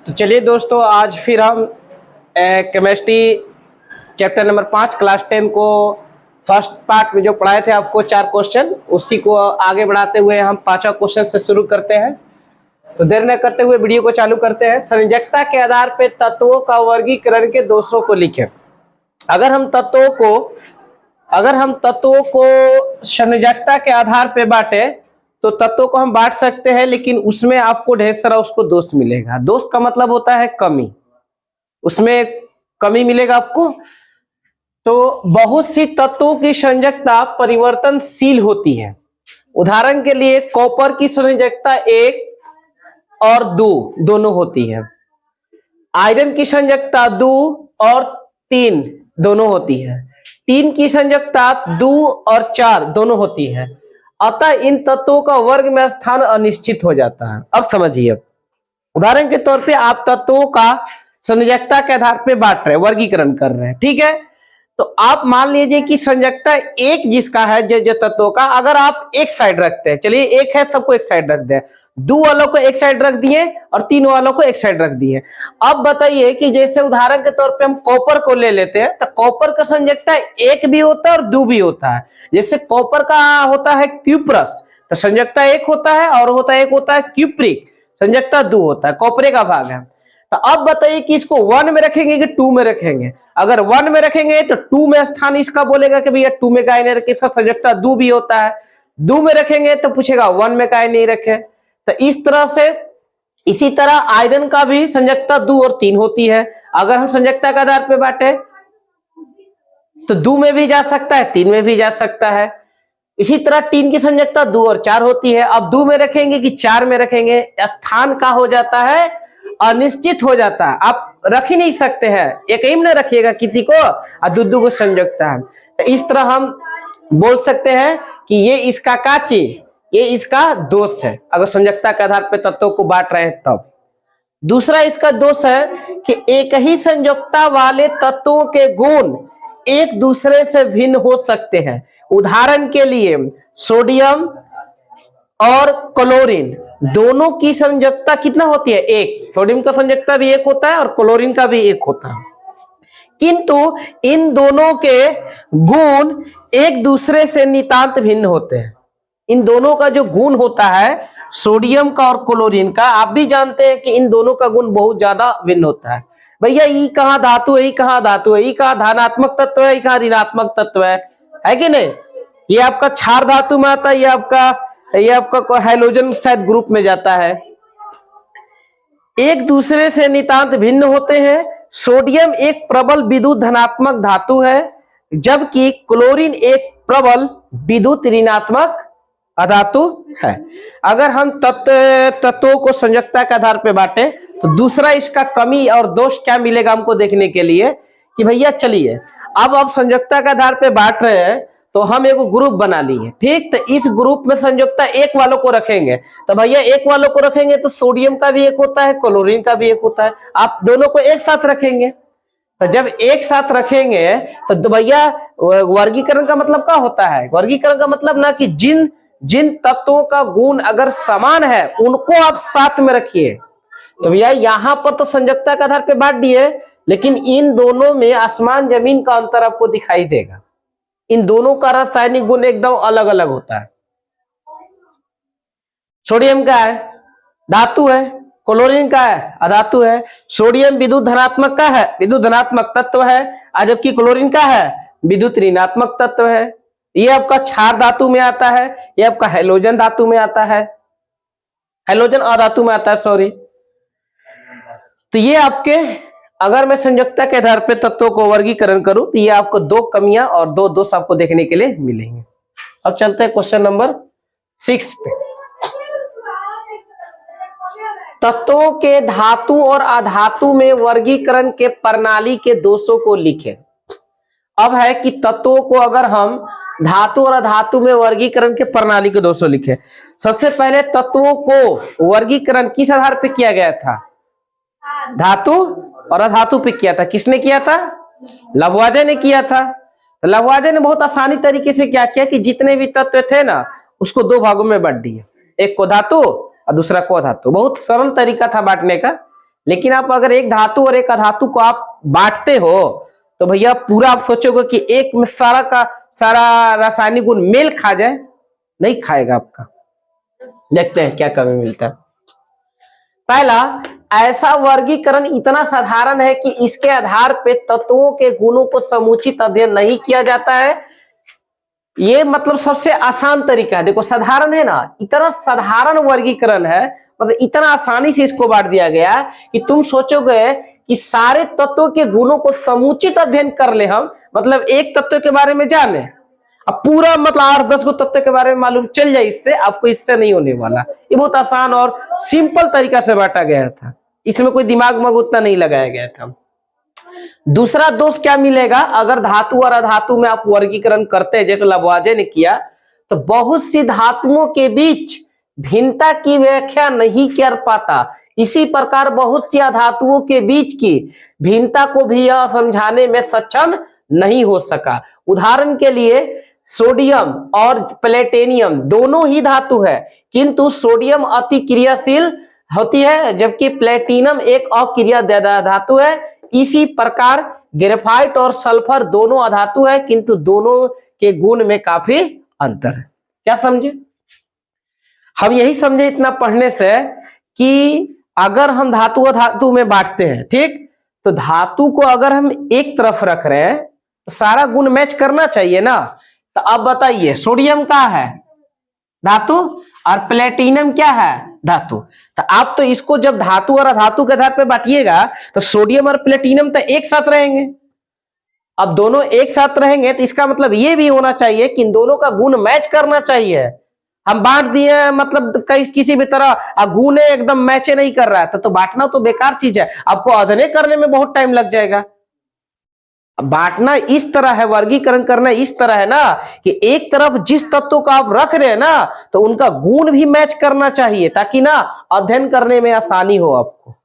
तो चलिए दोस्तों, आज फिर हम केमिस्ट्री चैप्टर नंबर 5 क्लास 10 को फर्स्ट पार्ट में जो पढ़ाए थे आपको 4 क्वेश्चन, उसी को आगे बढ़ाते हुए हम 5वां क्वेश्चन से शुरू करते हैं। तो देर न करते हुए वीडियो को चालू करते हैं। संयोजकता के आधार पर तत्वों का वर्गीकरण के दोषों को लिखें। अगर हम तत्वों को संयोजकता के आधार पर बांटे तो तत्वों को हम बांट सकते हैं, लेकिन उसमें आपको ढेर सारा उसको दोष मिलेगा। दोष का मतलब होता है कमी, उसमें कमी मिलेगा आपको। तो बहुत सी तत्वों की संयोजकता परिवर्तनशील होती है। उदाहरण के लिए कॉपर की संयोजकता 1 और 2 दोनों होती है। आयरन की संयोजकता 2 और 3 दोनों होती है। टीन की संयोजकता 2 और 4 दोनों होती है। अतः इन तत्वों का वर्ग में स्थान अनिश्चित हो जाता है। अब समझिए, उदाहरण के तौर पे आप तत्वों का संयोजकता के आधार पे बांट रहे हैं, वर्गीकरण कर रहे हैं, ठीक है। तो आप मान लीजिए कि संयोजकता 1 जिसका है, जो तत्वों का, अगर आप एक साइड रखते हैं, चलिए 1 है, सबको एक साइड रख दें, 2 वालों को एक साइड रख दिए और 3 वालों को एक साइड रख दिए। अब बताइए कि जैसे उदाहरण के तौर पे हम कॉपर को ले लेते हैं, तो कॉपर का संयोजकता 1 भी होता है और 2 भी होता है। जैसे कॉपर का होता है क्यूप्रस, तो संयोजकता 1 होता है, और एक होता है क्यूप्रिक, संयोजकता 2 होता है, कॉपरे का भाग है। तो अब बताइए कि इसको 1 में रखेंगे कि 2 में रखेंगे। अगर 1 में रखेंगे तो 2 में स्थान इसका बोलेगा कि भैया 2 में काहे नहीं रखे, इसका संयोजकता 2 भी होता है। 2 में रखेंगे तो पूछेगा 1 में काहे नहीं रखे। तो इस तरह से, इसी तरह आयरन का भी संयोजकता 2 और 3 होती है। अगर हम संयोजकता के आधार पे बांटे तो 2 में भी जा सकता है, 3 में भी जा सकता है। इसी तरह टीन की संयोजकता 2 और 4 होती है। अब 2 में रखेंगे कि 4 में रखेंगे, स्थान का हो जाता है अनिश्चित हो जाता है। आप रख ही नहीं सकते हैं, एक ही में रखिएगा किसी को, और 2 को संयोजकता है। तो इस तरह हम बोल सकते हैं कि ये इसका काची, ये इसका दोष है, अगर संयोजकता के आधार पर तत्वों को बांट रहे हैं तब। दूसरा इसका दोष है कि एक ही संयोजकता वाले तत्वों के गुण एक दूसरे से भिन्न हो सकते हैं। उदाहरण के लिए सोडियम और क्लोरीन दोनों की संयोजकता कितना होती है? 1। सोडियम का संयोजकता भी 1 होता है और क्लोरीन का भी 1 होता है, किंतु इन दोनों के गुण एक दूसरे से नितांत भिन्न होते हैं। इन दोनों का जो गुण होता है, सोडियम का और क्लोरीन का, आप भी जानते हैं कि इन दोनों का गुण बहुत ज्यादा भिन्न होता है। भैया ये कहाँ धातु है, ये कहाँ धातु है, ये कहाँ धनात्मक तत्व है, ये कहाँ ऋणात्मक तत्व है कि नहीं? ये आपका क्षार धातु में आता है, ये आपका हाइड्रोजन शायद ग्रुप में जाता है। एक दूसरे से नितांत भिन्न होते हैं। सोडियम एक प्रबल विद्युत धनात्मक धातु है, जबकि क्लोरीन एक प्रबल विद्युत ऋणात्मक अधातु है। अगर हम तत्वों को संयोजकता के आधार पर बांटे तो दूसरा इसका कमी और दोष क्या मिलेगा हमको देखने के लिए कि भैया चलिए, अब आप संयोजकता के आधार पर बांट रहे हैं तो हम एक ग्रुप बना लिए, ठीक। तो इस ग्रुप में संयोजकता 1 वालों को रखेंगे, तो भैया 1 वालों को रखेंगे तो सोडियम का भी 1 होता है, क्लोरीन का भी 1 होता है। आप दोनों को एक साथ रखेंगे, तो जब एक साथ रखेंगे तो भैया वर्गीकरण का मतलब क्या होता है? वर्गीकरण का मतलब ना कि जिन तत्वों का गुण अगर समान है उनको आप साथ में रखिए। तो भैया यहाँ पर तो संयोजकता के आधार पर बांट दिए, लेकिन इन दोनों में आसमान जमीन का अंतर आपको दिखाई देगा। इन दोनों का रासायनिक गुण एकदम अलग अलग होता है। सोडियम का है, धातु है, क्लोरीन का है, अधातु है। सोडियम विद्युत धनात्मक का है, विद्युत धनात्मक तत्व है, जबकि क्लोरीन का है विद्युत ऋणात्मक तत्व है। ये आपका क्षार धातु में आता है, ये आपका हैलोजन धातु में आता है, हैलोजन अधातु में आता है, सॉरी। तो ये आपके, अगर मैं संयोजकता के आधार पर तत्वों को वर्गीकरण करूं तो ये आपको 2 कमियां और 2 दोष आपको देखने के लिए मिलेंगे। अब चलते हैं क्वेश्चन नंबर 6 पे। तत्वों के धातु और अधातु में वर्गीकरण के प्रणाली के दोषों को लिखें। अब है कि तत्वों को अगर हम धातु और अधातु में वर्गीकरण के प्रणाली के दोषों लिखें। सबसे पहले तत्वों को वर्गीकरण किस आधार पर किया गया था? धातु और अधातु पे किया था। किसने किया था? लववाजे ने किया था। तो लववाजे ने बहुत आसानी तरीके से क्या किया कि जितने भी तत्व थे ना, उसको 2 भागों में बांट दिए, एक को धातु और दूसरा को अधातु। बहुत सरल तरीका था बांटने का, लेकिन आप अगर एक धातु और एक अधातु को आप बांटते हो तो भैया पूरा आप सोचोगे कि एक में सारा का सारा रासायनिक गुण मेल खा जाए, नहीं खाएगा आपका। देखते हैं क्या कमी मिलता है। पहला, ऐसा वर्गीकरण इतना साधारण है कि इसके आधार पे तत्वों के गुणों को समुचित अध्ययन नहीं किया जाता है। ये मतलब सबसे आसान तरीका है। देखो साधारण है ना, इतना साधारण वर्गीकरण है, मतलब इतना आसानी से इसको बांट दिया गया कि तुम सोचोगे कि सारे तत्वों के गुणों को समुचित अध्ययन कर ले हम, मतलब एक तत्व के बारे में जाने, अब पूरा मतलब 8-10 को तत्व के बारे में मालूम चल जाए, इससे आपको इससे नहीं होने वाला। ये बहुत आसान और सिंपल तरीका से बांटा गया था, इसमें कोई दिमाग मग उतना नहीं लगाया गया था। दूसरा दोष क्या मिलेगा, अगर धातु और अधातु में आप वर्गीकरण करते हैं जैसे लवाजे ने किया, तो बहुत सी धातुओं के बीच भिन्नता की व्याख्या नहीं कर पाता। इसी प्रकार बहुत सी धातुओं के बीच की भिन्नता को भी यह समझाने में सक्षम नहीं हो सका। उदाहरण के लिए सोडियम और प्लेटिनम दोनों ही धातु है, किंतु सोडियम अति क्रियाशील होती है जबकि प्लेटिनम एक अक्रिय धातु है। इसी प्रकार ग्रेफाइट और सल्फर दोनों अधातु है, किंतु दोनों के गुण में काफी अंतर है। क्या समझे? हम यही समझे इतना पढ़ने से कि अगर हम धातु अधातु में बांटते हैं, ठीक, तो धातु को अगर हम एक तरफ रख रहे हैं तो सारा गुण मैच करना चाहिए ना। तो अब बताइए, सोडियम क्या है? धातु, और प्लेटिनम क्या है? धातु। तो आप तो इसको जब धातु और अधातु के आधार पे बांटिएगा तो सोडियम और प्लेटिनम तो एक साथ रहेंगे। अब दोनों एक साथ रहेंगे तो इसका मतलब ये भी होना चाहिए कि इन दोनों का गुण मैच करना चाहिए। हम बांट दिए मतलब किसी भी तरह गुण एकदम मैच नहीं कर रहा है तो बांटना तो बेकार चीज है, आपको अध्ययन करने में बहुत टाइम लग जाएगा। बांटना इस तरह है, वर्गीकरण करना इस तरह है ना कि एक तरफ जिस तत्व को आप रख रहे हैं ना तो उनका गुण भी मैच करना चाहिए ताकि ना अध्ययन करने में आसानी हो आपको।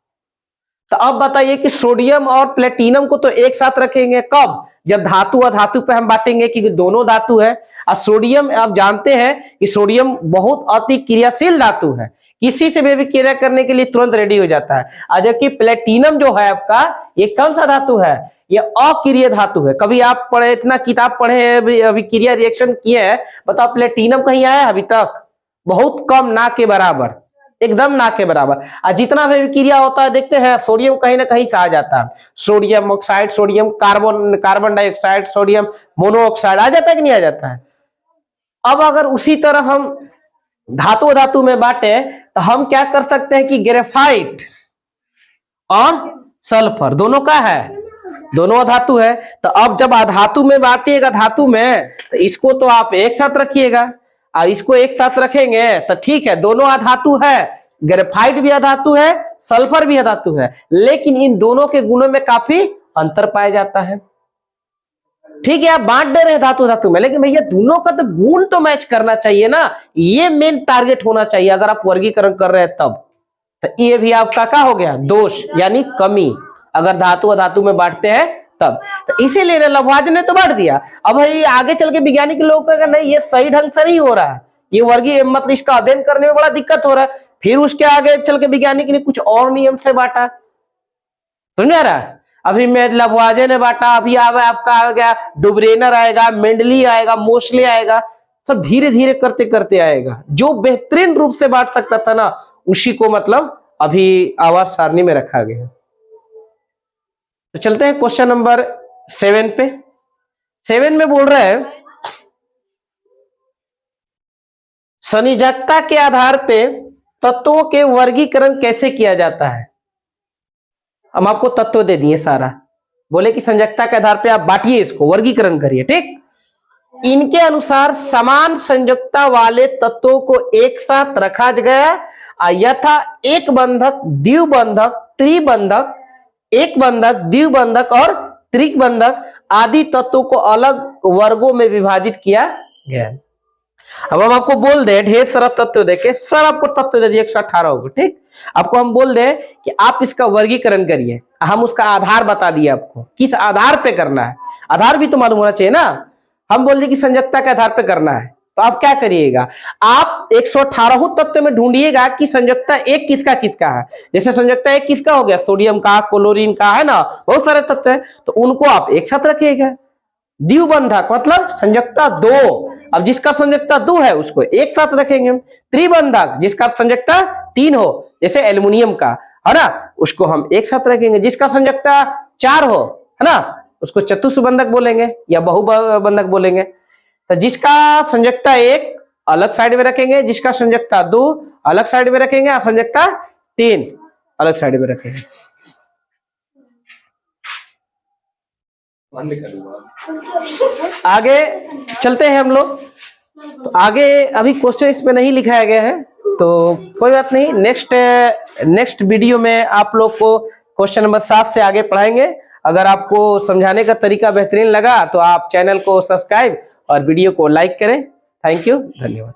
तो अब बताइए कि सोडियम और प्लेटिनम को तो एक साथ रखेंगे कब? जब धातु अधातु पे हम बांटेंगे क्योंकि दोनों धातु है। और सोडियम आप जानते हैं कि सोडियम बहुत अति क्रियाशील धातु है, किसी से भी क्रिया करने के लिए तुरंत रेडी हो जाता है। जबकि प्लेटिनम जो है आपका, ये कौन सा धातु है? ये अक्रिय धातु है। कभी आप पढ़े, इतना किताब पढ़े हैं, अभी क्रिया रिएक्शन किए हैं, बताओ प्लेटिनम कहीं आया अभी तक? बहुत कम, ना के बराबर, एकदम ना के बराबर। और जितना भी क्रिया होता है देखते हैं सोडियम कहीं ना कहीं से आ जाता है। Sodium oxide, sodium carbon dioxide, sodium monoxide आ जाता है कि नहीं आ जाता है? अब अगर उसी तरह हम धातु धातु में बांटे तो हम क्या कर सकते हैं कि ग्रेफाइट और सल्फर दोनों का है, दोनों धातु है। तो अब जब अधातु में बांटिएगा धातु में तो इसको तो आप एक साथ रखिएगा और इसको एक साथ रखेंगे तो ठीक है, दोनों अधातु है, ग्रेफाइट भी अधातु है, सल्फर भी अधातु है, लेकिन इन दोनों के गुणों में काफी अंतर पाया जाता है। ठीक है, आप बांट दे रहे हैं धातु धातु में, लेकिन भैया दोनों का तो गुण तो मैच करना चाहिए ना, ये मेन टारगेट होना चाहिए अगर आप वर्गीकरण कर रहे हैं तब। तो ये भी आपका क्या हो गया? दोष यानी कमी, अगर धातु अधातु में बांटते हैं तब। तो इसीलिए लवाज ने तो बांट दिया। अब भाई आगे चल के वैज्ञानिक लोग कहेगा नहीं ये सही ढंग से नहीं हो रहा है, ये वर्गीय मतलब इसका अध्ययन करने में बड़ा दिक्कत हो रहा है, फिर उसके आगे चल के वैज्ञानिक ने कुछ और नियम से बांटा। समझ आ रहा है? अभी में लवाजे ने बांटा, अभी आपका आ गया डुब्रेनर आएगा, मेंडली आएगा, मोस्ले आएगा, सब धीरे धीरे करते करते आएगा। जो बेहतरीन रूप से बांट सकता था ना उसी को मतलब अभी आवाज सारणी में रखा गया। तो चलते हैं क्वेश्चन नंबर 7 पे। 7 में बोल रहे हैं संयोजकता के आधार पे तत्वों के वर्गीकरण कैसे किया जाता है। हम आपको तत्व दे दिए सारा, बोले कि संयोजकता के आधार पे आप बांटिए, इसको वर्गीकरण करिए। ठीक, इनके अनुसार समान संयोजकता वाले तत्वों को एक साथ रखा गया यथा एक बंधक, द्विबंधक, त्रिबंधक, एक बंधक, द्विबंधक और त्रिबंधक आदि तत्वों को अलग वर्गों में विभाजित किया गया। अब हम आपको बोल दे ढेर सारा तत्व देके, सर आपको तत्व दे दिए 118 होगा, ठीक, आपको हम बोल दे कि आप इसका वर्गीकरण करिए, हम उसका आधार बता दिए आपको किस आधार पे करना है। आधार भी तो मालूम होना चाहिए ना। हम बोल दिए कि संयोजकता के आधार पे करना है तो आप क्या करिएगा, आप 118 तत्व में ढूंढिएगा कि संयोजकता एक किसका किसका है। जैसे संयोजकता एक किसका हो गया, सोडियम का, क्लोरीन का, है ना, बहुत सारे तत्व है, तो उनको आप एक साथ रखिएगा। द्विबंधक मतलब संयोजकता 2, अब जिसका संयोजकता 2 है उसको एक साथ रखेंगे। त्रिबंधक जिसका संयोजकता 3 हो, जैसे एल्युमिनियम का, है ना, उसको हम एक साथ रखेंगे। जिसका संयोजकता 4 हो, है ना, उसको चतुष्बंधक बोलेंगे या बहुबंधक बोलेंगे। तो जिसका संयोजकता 1 अलग साइड में रखेंगे, जिसका संयोजकता 2 अलग साइड में रखेंगे, और संयोजकता 3 अलग साइड में रखेंगे। आगे चलते हैं हम लोग। तो आगे अभी क्वेश्चन इसमें नहीं लिखाया गया है, तो कोई बात नहीं, नेक्स्ट वीडियो में आप लोग को क्वेश्चन नंबर 7 से आगे पढ़ाएंगे। अगर आपको समझाने का तरीका बेहतरीन लगा तो आप चैनल को सब्सक्राइब और वीडियो को लाइक करें। थैंक यू, धन्यवाद।